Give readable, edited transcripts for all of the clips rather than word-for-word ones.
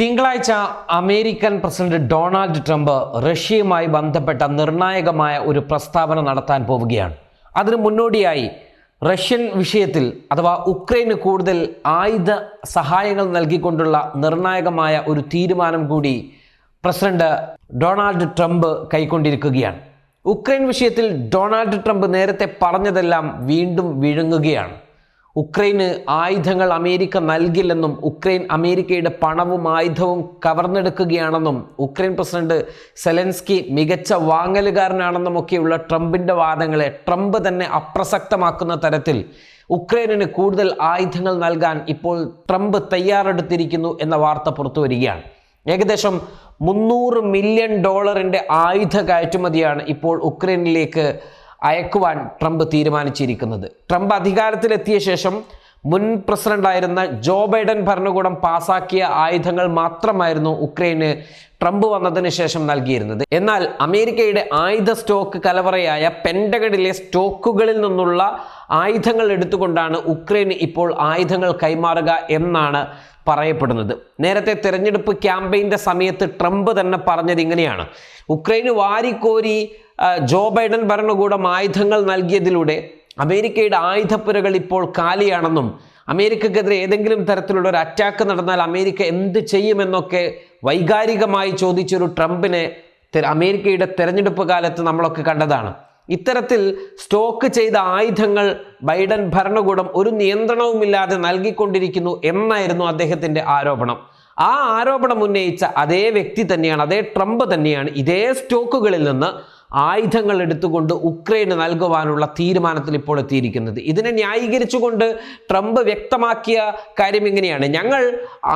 തിങ്കളാഴ്ച American president Donald Trump റഷ്യയുമായി ബന്ധപ്പെട്ട നിർണായകമായ ഒരു പ്രസ്താവന നടത്താൻ പോവുകയാണ്. അതിനു മുന്നോടിയായി റഷ്യൻ വിഷയത്തിൽ അഥവാ ഉക്രൈന് കൂടുതൽ ആയുധ സഹായങ്ങൾ നൽകിക്കൊണ്ടുള്ള നിർണായകമായ ഒരു തീരുമാനം കൂടി പ്രസിഡന്റ് ഡൊണാൾഡ് ട്രംപ് കൈക്കൊണ്ടിരിക്കുകയാണ്. ഉക്രൈൻ വിഷയത്തിൽ ഡൊണാൾഡ് ട്രംപ് നേരത്തെ പറഞ്ഞതെല്ലാം വീണ്ടും വിഴുങ്ങുകയാണ്. ഉക്രൈന് ആയുധങ്ങൾ അമേരിക്ക നൽകില്ലെന്നും ഉക്രൈൻ അമേരിക്കയുടെ പണവും ആയുധവും കവർന്നെടുക്കുകയാണെന്നും ഉക്രൈൻ പ്രസിഡന്റ് സെലൻസ്കി മികച്ച വാങ്ങലുകാരനാണെന്നും ഒക്കെയുള്ള ട്രംപിന്റെ വാദങ്ങളെ ട്രംപ് തന്നെ അപ്രസക്തമാക്കുന്ന തരത്തിൽ ഉക്രൈനിന് കൂടുതൽ ആയുധങ്ങൾ നൽകാൻ ഇപ്പോൾ ട്രംപ് തയ്യാറെടുത്തിരിക്കുന്നു എന്ന വാർത്ത പുറത്തു വരികയാണ്. ഏകദേശം $300 മില്യൺ ആയുധ കയറ്റുമതിയാണ് ഇപ്പോൾ ഉക്രൈനിലേക്ക് അയക്കുവാൻ ട്രംപ് തീരുമാനിച്ചിരിക്കുന്നത്. ട്രംപ് അധികാരത്തിലെത്തിയ ശേഷം മുൻ പ്രസിഡന്റായിരുന്ന ജോ ബൈഡൻ ഭരണകൂടം പാസാക്കിയ ആയുധങ്ങൾ മാത്രമായിരുന്നു ഉക്രൈന് ട്രംപ് വന്നതിന് ശേഷം നൽകിയിരുന്നത്. എന്നാൽ അമേരിക്കയുടെ ആയുധ സ്റ്റോക്ക് കലവറയായ പെന്റഗണിലെ സ്റ്റോക്കുകളിൽ നിന്നുള്ള ആയുധങ്ങൾ എടുത്തുകൊണ്ടാണ് ഉക്രൈന് ഇപ്പോൾ ആയുധങ്ങൾ കൈമാറുക എന്നാണ് പറയപ്പെടുന്നത്. നേരത്തെ തെരഞ്ഞെടുപ്പ് ക്യാമ്പയിൻ്റെ സമയത്ത് ട്രംപ് തന്നെ പറഞ്ഞത് ഇങ്ങനെയാണ്: ഉക്രൈന് വാരിക്കോരി ജോ ബൈഡൻ ഭരണകൂടം ആയുധങ്ങൾ നൽകിയതിലൂടെ അമേരിക്കയുടെ ആയുധപ്പുരകൾ ഇപ്പോൾ കാലിയാണെന്നും അമേരിക്കക്കെതിരെ ഏതെങ്കിലും തരത്തിലുള്ള ഒരു അറ്റാക്ക് നടന്നാൽ അമേരിക്ക എന്ത് ചെയ്യുമെന്നൊക്കെ വൈകാരികമായി ചോദിച്ചൊരു ട്രംപിനെ അമേരിക്കയുടെ തെരഞ്ഞെടുപ്പ് കാലത്ത് നമ്മളൊക്കെ കണ്ടതാണ്. ഇത്തരത്തിൽ സ്റ്റോക്ക് ചെയ്ത ആയുധങ്ങൾ ബൈഡൻ ഭരണകൂടം ഒരു നിയന്ത്രണവുമില്ലാതെ നൽകിക്കൊണ്ടിരിക്കുന്നു എന്നായിരുന്നു അദ്ദേഹത്തിൻ്റെ ആരോപണം. ആ ആരോപണം ഉന്നയിച്ച അതേ വ്യക്തി തന്നെയാണ്, അതേ ട്രംപ് തന്നെയാണ് ഇതേ സ്റ്റോക്കുകളിൽ നിന്ന് ആയുധങ്ങൾ എടുത്തുകൊണ്ട് ഉക്രൈന് നൽകുവാനുള്ള തീരുമാനത്തിൽ ഇപ്പോൾ എത്തിയിരിക്കുന്നത്. ഇതിനെ ന്യായീകരിച്ചുകൊണ്ട് ട്രംപ് വ്യക്തമാക്കിയ കാര്യം ഇങ്ങനെയാണ്: ഞങ്ങൾ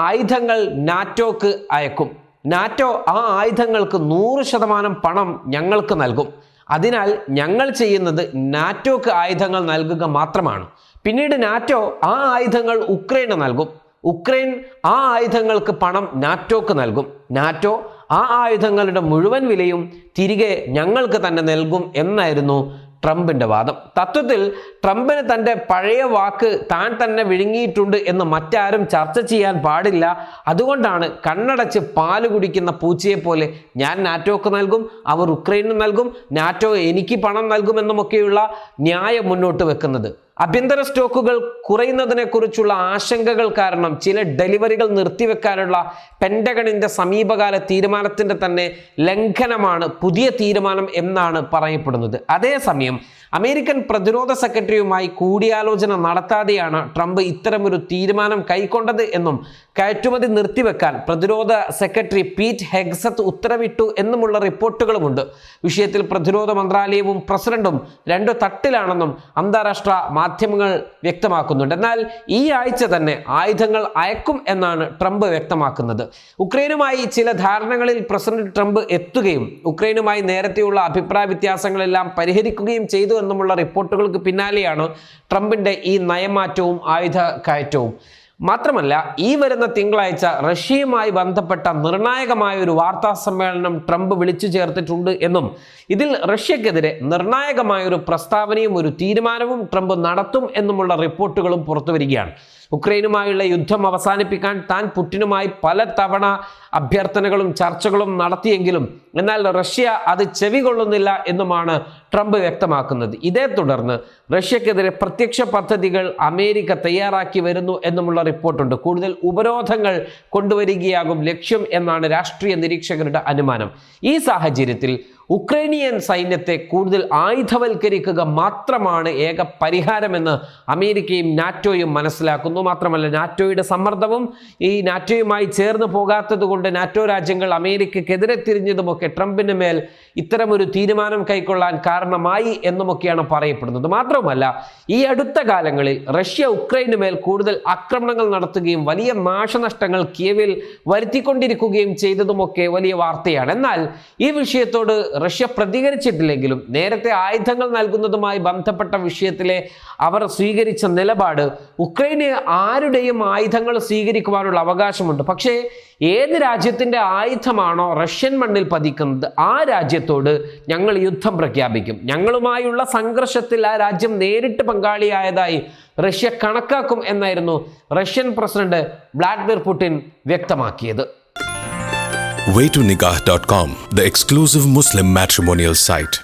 ആയുധങ്ങൾ നാറ്റോക്ക് അയക്കും, നാറ്റോ ആ ആയുധങ്ങൾക്ക് 100% പണം ഞങ്ങൾക്ക് നൽകും. അതിനാൽ ഞങ്ങൾ ചെയ്യുന്നത് നാറ്റോക്ക് ആയുധങ്ങൾ നൽകുക മാത്രമാണ്. പിന്നീട് നാറ്റോ ആ ആയുധങ്ങൾ ഉക്രൈന് നൽകും, ഉക്രൈൻ ആ ആയുധങ്ങൾക്ക് പണം നാറ്റോക്ക് നൽകും, നാറ്റോ ആ ആയുധങ്ങളുടെ മുഴുവൻ വിലയും തിരികെ ഞങ്ങൾക്ക് തന്നെ നൽകും എന്നായിരുന്നു ട്രംപിന്റെ വാദം. തത്വത്തിൽ ട്രംപിന് തൻ്റെ പഴയ വാക്ക് താൻ തന്നെ വിഴുങ്ങിയിട്ടുണ്ട് എന്ന് മറ്റാരും ചർച്ച ചെയ്യാൻ പാടില്ല. അതുകൊണ്ടാണ് കണ്ണടച്ച് പാല് കുടിക്കുന്ന പൂച്ചയെ പോലെ ഞാൻ നാറ്റോക്ക് നൽകും, അവർ ഉക്രൈന് നൽകും, നാറ്റോ എനിക്ക് പണം നൽകുമെന്നുമൊക്കെയുള്ള ന്യായം മുന്നോട്ട് വെക്കുന്നത്. ആഭ്യന്തര സ്റ്റോക്കുകൾ കുറയുന്നതിനെക്കുറിച്ചുള്ള ആശങ്കകൾ കാരണം ചില ഡെലിവറികൾ നിർത്തിവെക്കാനുള്ള പെന്റഗണിന്റെ സമീപകാല തീരുമാനത്തിന്റെ തന്നെ ലംഘനമാണ് പുതിയ തീരുമാനം എന്നാണ് പറയപ്പെടുന്നത്. അതേസമയം അമേരിക്കൻ പ്രതിരോധ സെക്രട്ടറിയുമായി കൂടിയാലോചന നടത്താതെയാണ് ട്രംപ് ഇത്തരമൊരു തീരുമാനം കൈക്കൊണ്ടത് എന്നും കയറ്റുമതി നിർത്തിവെക്കാൻ പ്രതിരോധ സെക്രട്ടറി പീറ്റ് ഹെഗ്സത്ത് ഉത്തരവിട്ടു എന്നുമുള്ള റിപ്പോർട്ടുകളുമുണ്ട്. വിഷയത്തിൽ പ്രതിരോധ മന്ത്രാലയവും പ്രസിഡന്റും രണ്ടു തട്ടിലാണെന്നും അന്താരാഷ്ട്ര മാധ്യമങ്ങൾ വ്യക്തമാക്കുന്നുണ്ട്. എന്നാൽ ഈ ആഴ്ച തന്നെ ആയുധങ്ങൾ അയക്കും എന്നാണ് ട്രംപ് വ്യക്തമാക്കുന്നത്. ഉക്രൈനുമായി ചില ധാരണകളിൽ പ്രസിഡന്റ് ട്രംപ് എത്തുകയും ഉക്രൈനുമായി നേരത്തെയുള്ള അഭിപ്രായ വ്യത്യാസങ്ങളെല്ലാം പരിഹരിക്കുകയും ചെയ്തു എന്നുമുള്ള റിപ്പോർട്ടുകൾക്ക് പിന്നാലെയാണ് ട്രംപിന്റെ ഈ നയമാറ്റവും ആയുധ കയറ്റവും. മാത്രമല്ല, ഈ വരുന്ന തിങ്കളാഴ്ച റഷ്യയുമായി ബന്ധപ്പെട്ട നിർണായകമായ ഒരു വാർത്താ സമ്മേളനം ട്രംപ് വിളിച്ചു ചേർത്തിട്ടുണ്ട് എന്നും ഇതിൽ റഷ്യക്കെതിരെ നിർണായകമായ ഒരു പ്രസ്താവനയും ഒരു തീരുമാനവും ട്രംപ് നടത്തും എന്നുമുള്ള റിപ്പോർട്ടുകളും പുറത്തു വരികയാണ്. ഉക്രൈനുമായുള്ള യുദ്ധം അവസാനിപ്പിക്കാൻ താൻ പുടിനുമായി പല തവണ അഭ്യർത്ഥനകളും ചർച്ചകളും നടത്തിയെങ്കിലും എന്നാൽ റഷ്യ അത് ചെവികൊള്ളുന്നില്ല എന്നുമാണ് ട്രംപ് വ്യക്തമാക്കുന്നത്. ഇതേ തുടർന്ന് റഷ്യക്കെതിരെ പ്രത്യക്ഷ പദ്ധതികൾ അമേരിക്ക തയ്യാറാക്കി വരുന്നു എന്നുമുള്ള റിപ്പോർട്ടുണ്ട്. കൂടുതൽ ഉപരോധങ്ങൾ കൊണ്ടുവരികയാകും ലക്ഷ്യം എന്നാണ് രാഷ്ട്രീയ നിരീക്ഷകരുടെ അനുമാനം. ഈ സാഹചര്യത്തിൽ ഉക്രൈനിയൻ സൈന്യത്തെ കൂടുതൽ ആയുധവൽക്കരിക്കുക മാത്രമാണ് ഏക പരിഹാരമെന്ന് അമേരിക്കയും നാറ്റോയും മനസ്സിലാക്കുന്നു. മാത്രമല്ല, നാറ്റോയുടെ സമ്മർദ്ദവും ഈ നാറ്റോയുമായി ചേർന്ന് പോകാത്തത് കൊണ്ട് നാറ്റോ രാജ്യങ്ങൾ അമേരിക്കക്കെതിരെ തിരിഞ്ഞതുമൊക്കെ ട്രംപിന് മേൽ ഇത്തരമൊരു തീരുമാനം കൈക്കൊള്ളാൻ കാരണമായി എന്നുമൊക്കെയാണ് പറയപ്പെടുന്നത്. മാത്രമല്ല, ഈ അടുത്ത കാലങ്ങളിൽ റഷ്യ ഉക്രൈന് മേൽ കൂടുതൽ ആക്രമണങ്ങൾ നടത്തുകയും വലിയ നാശനഷ്ടങ്ങൾ കീവിൽ വരുത്തിക്കൊണ്ടിരിക്കുകയും ചെയ്തതുമൊക്കെ വലിയ വാർത്തയാണ്. എന്നാൽ ഈ വിഷയത്തോട് റഷ്യ പ്രതികരിച്ചിട്ടില്ലെങ്കിലും നേരത്തെ ആയുധങ്ങൾ നൽകുന്നതുമായി ബന്ധപ്പെട്ട വിഷയത്തിലെ അവർ സ്വീകരിച്ച നിലപാട് ഉക്രൈന് ആരുടെയും ആയുധങ്ങൾ സ്വീകരിക്കുവാനുള്ള അവകാശമുണ്ട്, പക്ഷേ ഏത് രാജ്യത്തിൻ്റെ ആയുധമാണോ റഷ്യൻ മണ്ണിൽ പതിക്കുന്നത് ആ രാജ്യത്തോട് ഞങ്ങൾ യുദ്ധം പ്രഖ്യാപിക്കും, ഞങ്ങളുമായുള്ള സംഘർഷത്തിൽ ആ രാജ്യം നേരിട്ട് പങ്കാളിയായതായി റഷ്യ കണക്കാക്കും എന്നായിരുന്നു റഷ്യൻ പ്രസിഡന്റ് വ്ളാഡിമിർ പുടിൻ വ്യക്തമാക്കിയത്. waytonikah.com, the exclusive Muslim matrimonial site.